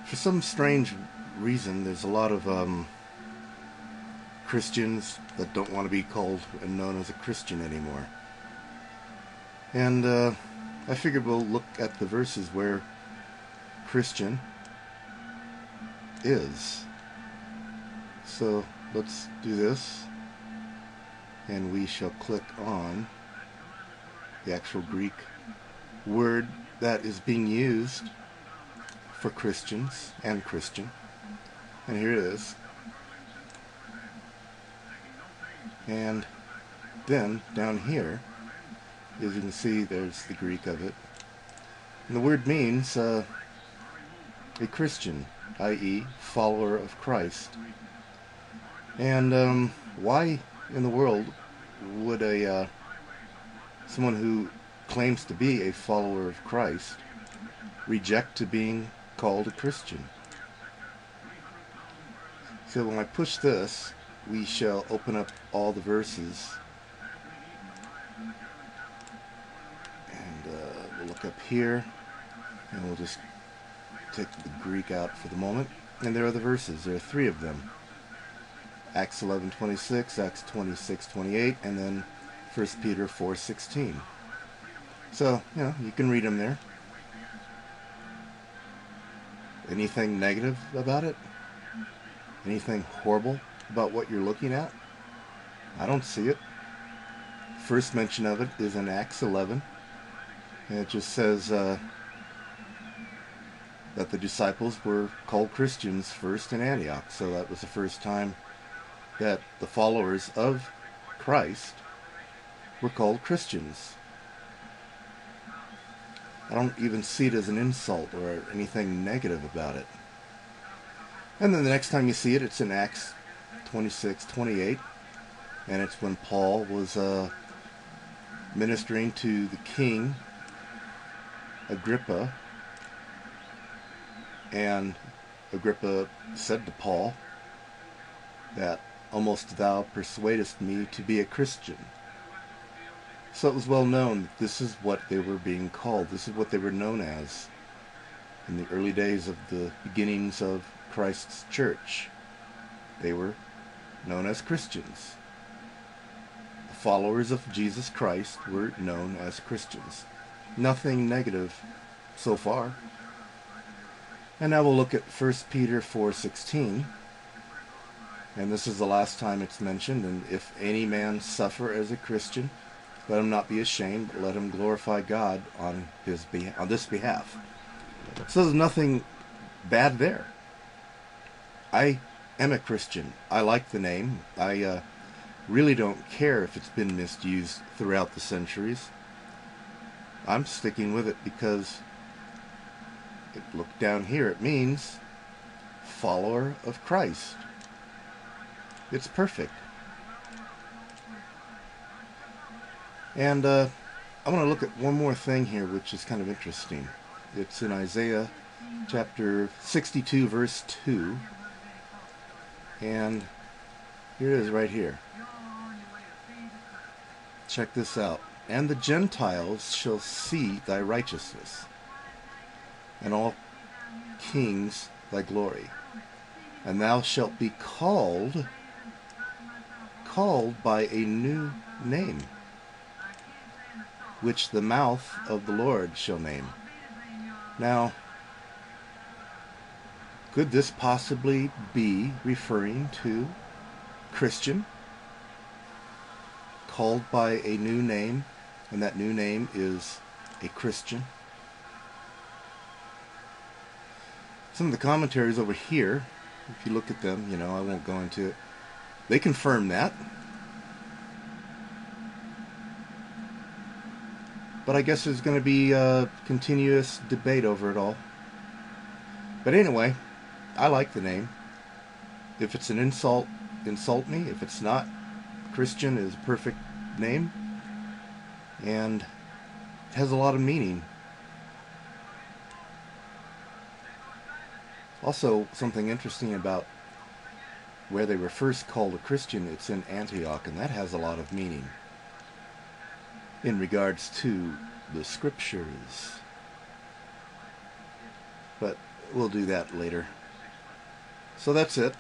For some strange reason, there's a lot of Christians that don't want to be called and known as a Christian anymore. And I figured we'll look at the verses where Christian is. So let's do this, and we shall click on the actual Greek word that is being used for Christians and Christian. And here it is. And then down here, as you can see, there's the Greek of it. And the word means a Christian, i.e. follower of Christ. And why in the world would someone who claims to be a follower of Christ reject to being called a Christian? So when I push this, we shall open up all the verses, and we'll look up here, and we'll just take the Greek out for the moment. And there are the verses. There are three of them: Acts 11:26, Acts 26:28, and then 1 Peter 4:16. So, you can read them there. Anything negative about it? Anything horrible about what you're looking at? I don't see it. First mention of it is in Acts 11, and it just says that the disciples were called Christians first in Antioch. So that was the first time that the followers of Christ were called Christians. I don't even see it as an insult or anything negative about it. And then the next time you see it, it's in Acts 26:28, and it's when Paul was ministering to the king Agrippa, and Agrippa said to Paul that almost thou persuadest me to be a Christian. So it was well known that this is what they were being called. This is what they were known as in the early days of the beginnings of Christ's church. They were known as Christians. The followers of Jesus Christ were known as Christians. Nothing negative so far. And now we'll look at 1 Peter 4:16. And this is the last time it's mentioned. And if any man suffer as a Christian, let him not be ashamed, but let him glorify God on this behalf. So there's nothing bad there. I am a Christian. I like the name. I really don't care if it's been misused throughout the centuries. I'm sticking with it because, look down here, it means follower of Christ. It's perfect. And I want to look at one more thing here, which is kind of interesting. It's in Isaiah chapter 62, verse 2. And here it is right here. Check this out. And the Gentiles shall see thy righteousness, and all kings thy glory. And thou shalt be called by a new name, which the mouth of the Lord shall name. Now, could this possibly be referring to Christian, called by a new name, and that new name is a Christian? Some of the commentaries over here, if you look at them, I won't go into it, they confirm that. But I guess there's going to be a continuous debate over it all. But anyway, I like the name. If it's an insult, insult me. If it's not, Christian is a perfect name. And it has a lot of meaning. Also, something interesting about where they were first called a Christian, it's in Antioch, and that has a lot of meaning in regards to the scriptures. But we'll do that later. So that's it.